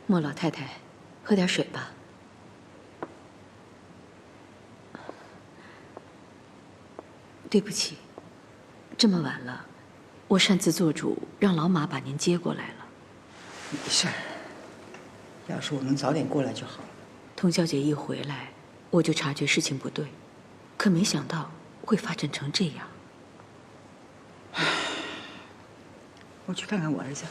莫老太太，喝点水吧。对不起，这么晚了，我擅自做主，让老马把您接过来了。没事儿，要是我能早点过来就好了。童小姐一回来，我就察觉事情不对，可没想到会发展成这样。我去看看我儿子。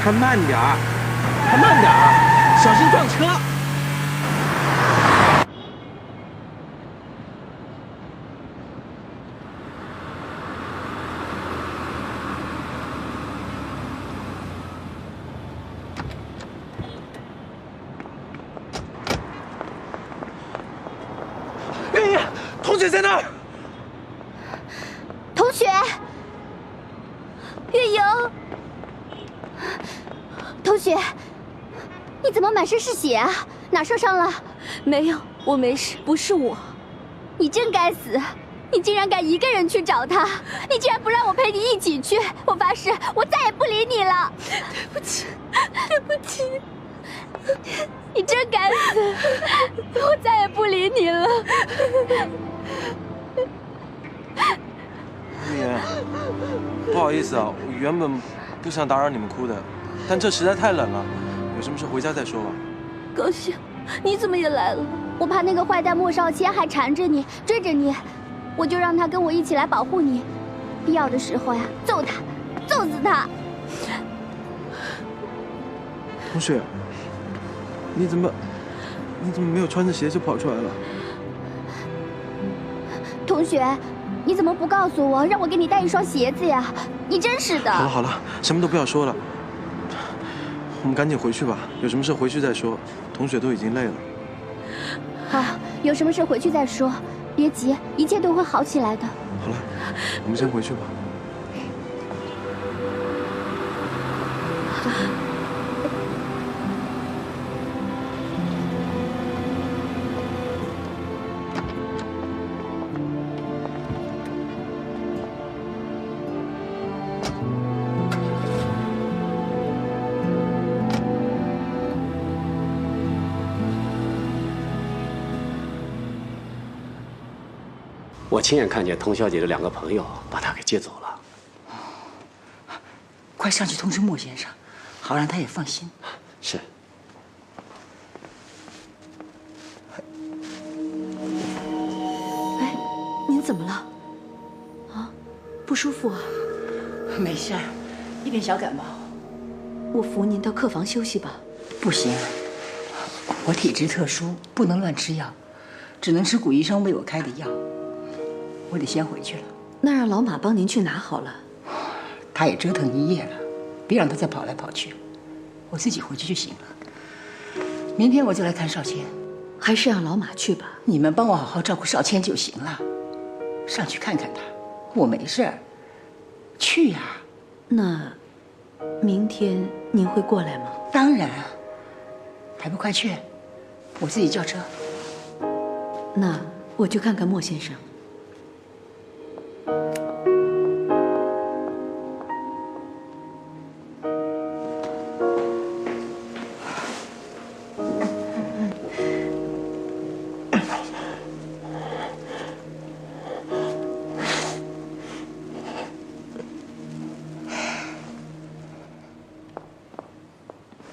开慢点儿，开慢点儿，小心撞车。月月，同学在那儿。同学，月莹。同学，你怎么满身是血啊？哪受伤了？没有，我没事，不是我。你真该死！你竟然敢一个人去找他！你竟然不让我陪你一起去！我发誓，我再也不理你了。对不起，对不起。你真该死！我再也不理你了。月言，不好意思啊，我原本不想打扰你们哭的。但这实在太冷了，有什么事回家再说吧。高兴，你怎么也来了？我怕那个坏蛋莫少谦还缠着你，追着你，我就让他跟我一起来保护你。必要的时候呀，揍他，揍死他。同学，你怎么没有穿着鞋就跑出来了？同学，你怎么不告诉我，让我给你带一双鞋子呀？你真是的。好了好了，什么都不要说了。我们赶紧回去吧，有什么事回去再说。同学都已经累了。好，有什么事回去再说，别急，一切都会好起来的。好了，我们先回去吧。我亲眼看见童小姐的2个朋友把她给接走了。快上去通知莫先生，好让他也放心。是。哎，您怎么了？啊，不舒服啊？没事儿，一点小感冒。我扶您到客房休息吧。不行，我体质特殊，不能乱吃药，只能吃古医生为我开的药。我得先回去了。那让老马帮您去拿好了。他也折腾一夜了，别让他再跑来跑去，我自己回去就行了。明天我就来看少谦。还是让老马去吧。你们帮我好好照顾少谦就行了，上去看看他，我没事儿。去呀。那明天您会过来吗？当然，还不快去？我自己叫车。那我去看看莫先生。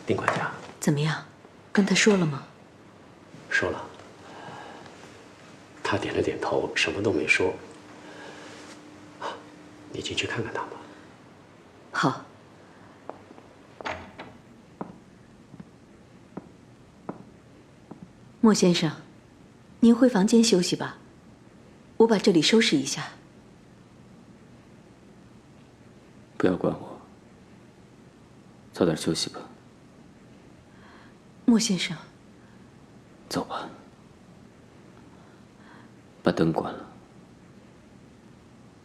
丁管家，怎么样？跟他说了吗？说了。他点了点头，什么都没说。你进去看看他吧。好。莫先生，您回房间休息吧，我把这里收拾一下。不要管我，早点休息吧。莫先生，走吧，把灯关了。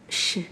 是。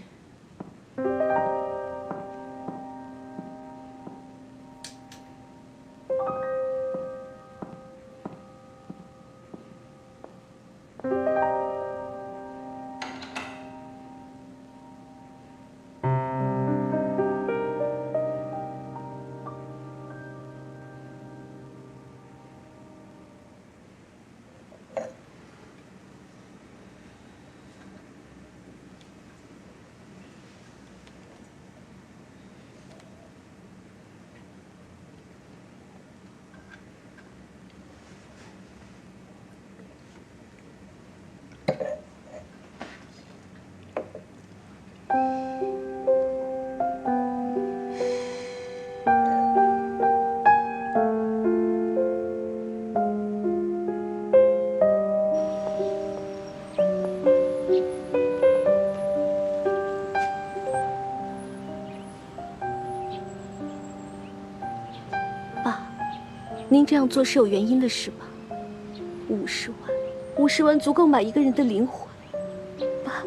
您这样做是有原因的，是吧？50万足够买一个人的灵魂。爸，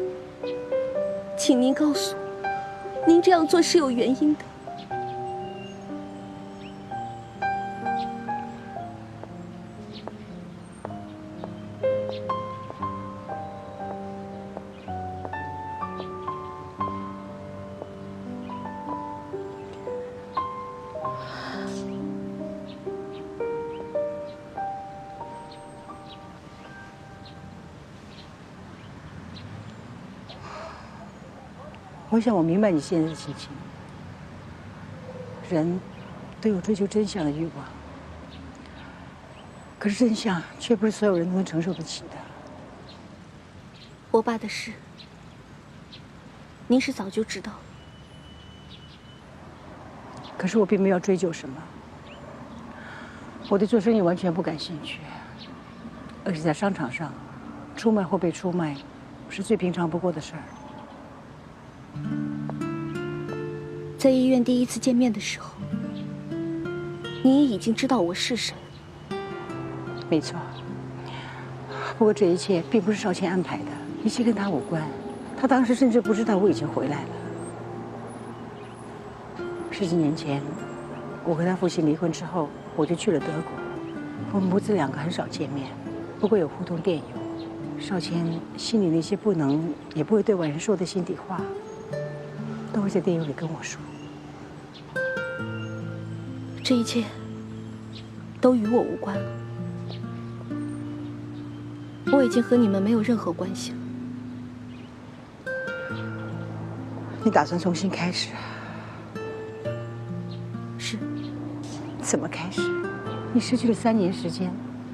请您告诉我，您这样做是有原因的。我想我明白你现在的心情。人都有追求真相的欲望，可是真相却不是所有人都能承受得起的。我爸的事，您是早就知道了。可是我并没有追究什么。我对做生意完全不感兴趣，而且在商场上，出卖或被出卖，是最平常不过的事儿。在医院第一次见面的时候，您也已经知道我是谁。没错。不过这一切并不是少谦安排的，一切跟他无关。他当时甚至不知道我已经回来了。10几年前，我和他父亲离婚之后，我就去了德国。我们母子两个很少见面，不过有互通电邮。少谦心里那些不能也不会对外人说的心底话，都会在电邮里跟我说。这一切都与我无关了。我已经和你们没有任何关系了。你打算重新开始啊？是。怎么开始？你失去了3年时间，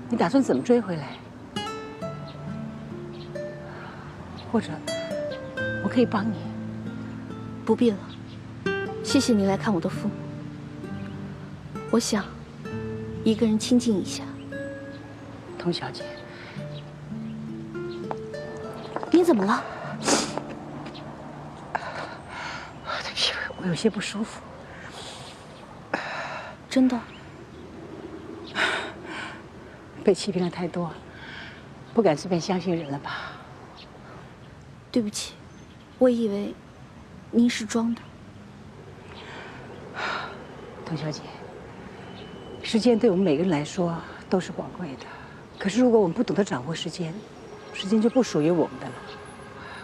你打算怎么追回来？或者，我可以帮你。不必了，谢谢你来看我的父母。我想，一个人清静一下。童小姐，你怎么了？我有些不舒服。真的？被欺骗了太多，不敢随便相信人了吧？对不起，我以为您是装的。童小姐，时间对我们每个人来说都是宝贵的，可是如果我们不懂得掌握时间，时间就不属于我们的了。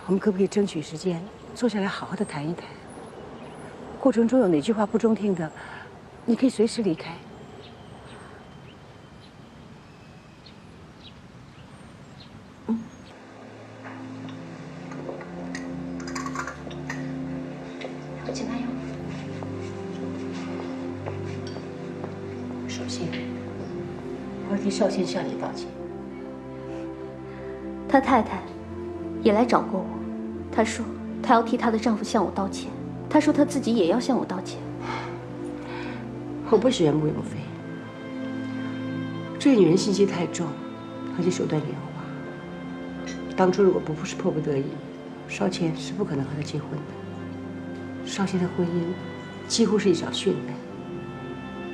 我们可不可以争取时间，坐下来好好的谈一谈？过程中有哪句话不中听的，你可以随时离开。请慢用。首先，我要替少谦向你道歉。她太太也来找过我，她说她要替她的丈夫向我道歉，她说她自己也要向我道歉。我不喜欢穆永飞，这个女人心机太重，而且手段圆滑。当初如果不是迫不得已，少谦是不可能和她结婚的。少谦的婚姻几乎是一场殉难。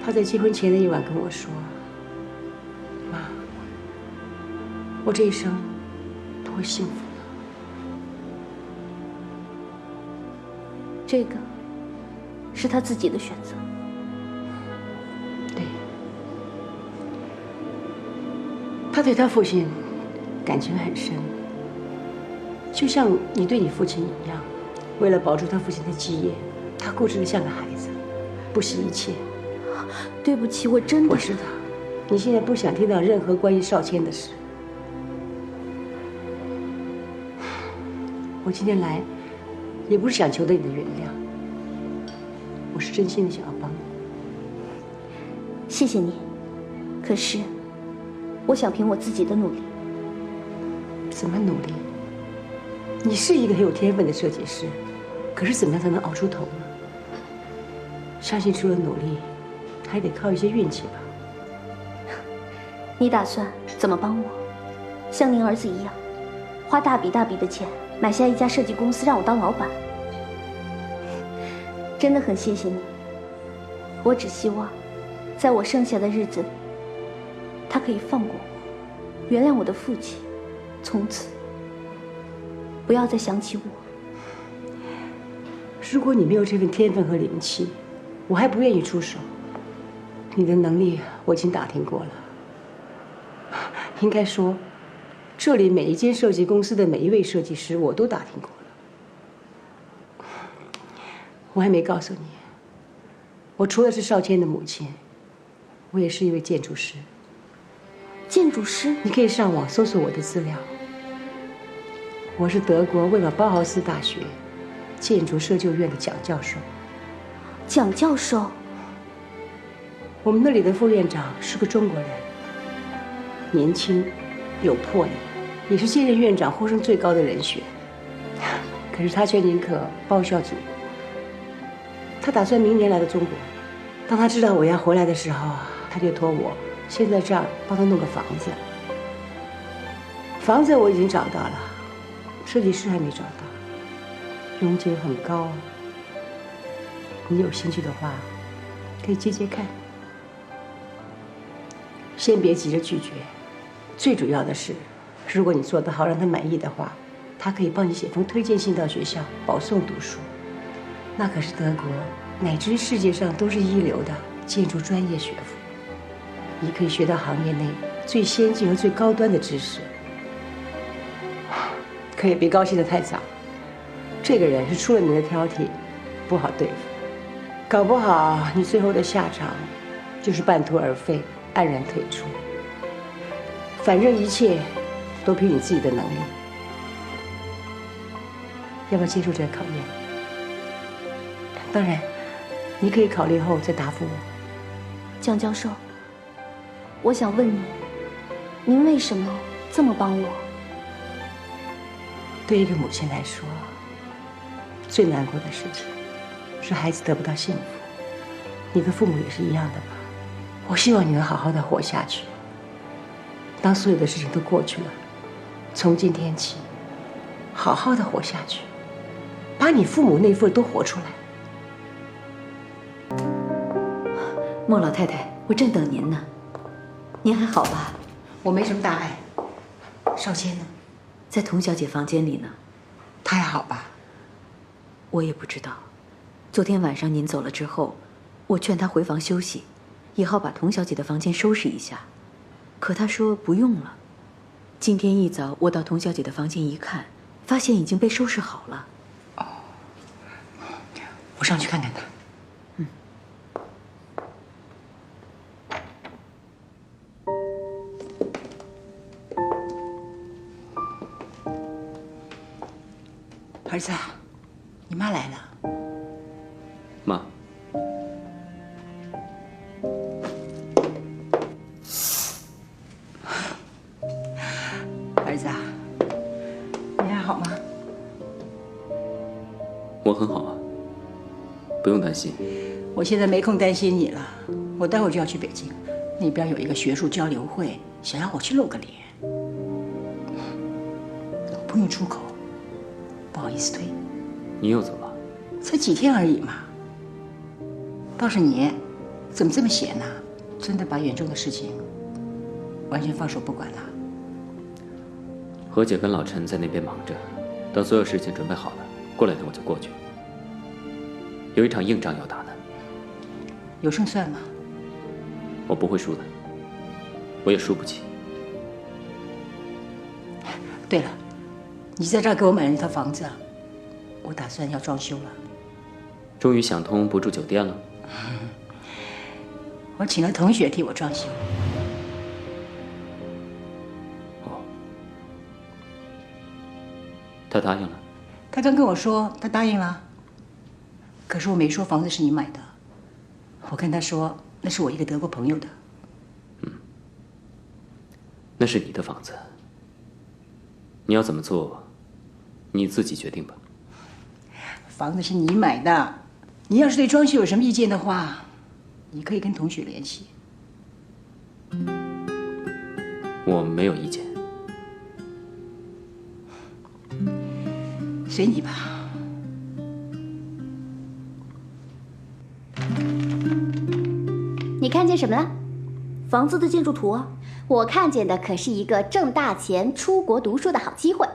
他在结婚前的一晚跟我说：“妈，我这一生不会幸福的。”这个是他自己的选择。对，他对他父亲感情很深，就像你对你父亲一样，为了保住他父亲的基业，他固执的像个孩子，不惜一切。对不起，我真的……我知道，你现在不想听到任何关于少谦的事。我今天来，也不是想求得你的原谅，我是真心的想要帮你。谢谢你，可是我想凭我自己的努力。怎么努力？你是一个很有天分的设计师，可是怎么样才能熬出头呢？相信除了努力，还得靠一些运气吧。你打算怎么帮我？像您儿子一样，花大笔大笔的钱买下一家设计公司，让我当老板？真的很谢谢你。我只希望，在我剩下的日子里，他可以放过我，原谅我的父亲，从此不要再想起我。如果你没有这份天分和灵气，我还不愿意出手。你的能力我已经打听过了，应该说，这里每一间设计公司的每一位设计师我都打听过了。我还没告诉你，我除了是少谦的母亲，我也是一位建筑师。建筑师？你可以上网搜索我的资料。我是德国魏玛包豪斯大学建筑设计院的蒋教授。蒋教授？我们那里的副院长是个中国人，年轻，有魄力，也是现任院长呼声最高的人选。可是他却宁可报效祖国。他打算明年来到中国。当他知道我要回来的时候，他就托我先在这儿帮他弄个房子。房子我已经找到了，设计师还没找到，佣金很高。你有兴趣的话，可以接接看。先别急着拒绝，最主要的是，如果你做得好，让他满意的话，他可以帮你写封推荐信到学校保送读书。那可是德国乃至于世界上都是一流的建筑专业学府，你可以学到行业内最先进和最高端的知识。可也别高兴得太早，这个人是出了名的挑剔，不好对付，搞不好你最后的下场就是半途而废，黯然退出。反正一切都凭你自己的能力。要不要接受这个考验？当然，你可以考虑后再答复我。蒋教授，我想问你，您为什么这么帮我？对一个母亲来说，最难过的事情是孩子得不到幸福。你的父母也是一样的吧？我希望你能好好的活下去。当所有的事情都过去了，从今天起，好好的活下去，把你父母那份都活出来。莫老太太，我正等您呢。您还好吧？我没什么大碍。少谦呢？在童小姐房间里呢。她还好吧？我也不知道。昨天晚上您走了之后，我劝她回房休息，以后把童小姐的房间收拾一下。可她说不用了。今天一早我到童小姐的房间一看，发现已经被收拾好了。哦，我上去看看她。儿子，你妈来了。妈，儿子啊，你还好吗？我很好啊，不用担心。我现在没空担心你了，我待会儿就要去北京，那边有一个学术交流会，想让我去露个脸，我不用出口，不好意思推。你又走了？才几天而已嘛。倒是你，怎么这么闲呢？真的把远中的事情完全放手不管了？何姐跟老陈在那边忙着，等所有事情准备好了，过两天我就过去。有一场硬仗要打呢。有胜算吗？我不会输的，我也输不起。对了，你在这儿给我买了一套房子，我打算要装修了。终于想通不住酒店了？我请了同学替我装修。哦，他答应了？他刚跟我说他答应了，可是我没说房子是你买的，我跟他说那是我一个德国朋友的。那是你的房子，你要怎么做，你自己决定吧。房子是你买的，你要是对装修有什么意见的话，你可以跟同学联系。我没有意见。随你吧。你看见什么了？房子的建筑图啊。我看见的可是一个挣大钱、出国读书的好机会。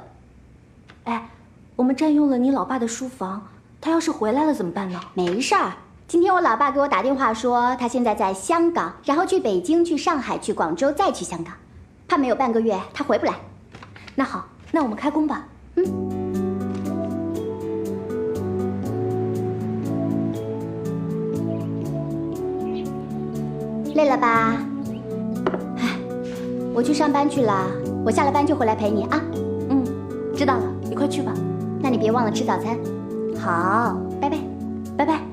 哎，我们占用了你老爸的书房，他要是回来了怎么办呢？没事儿，今天我老爸给我打电话说，他现在在香港，然后去北京、去上海、去广州，再去香港，怕没有半个月他回不来。那好，那我们开工吧。累了吧？哎，我去上班去了，我下了班就回来陪你啊。知道了，你快去吧。那你别忘了吃早餐。好，拜拜，拜拜。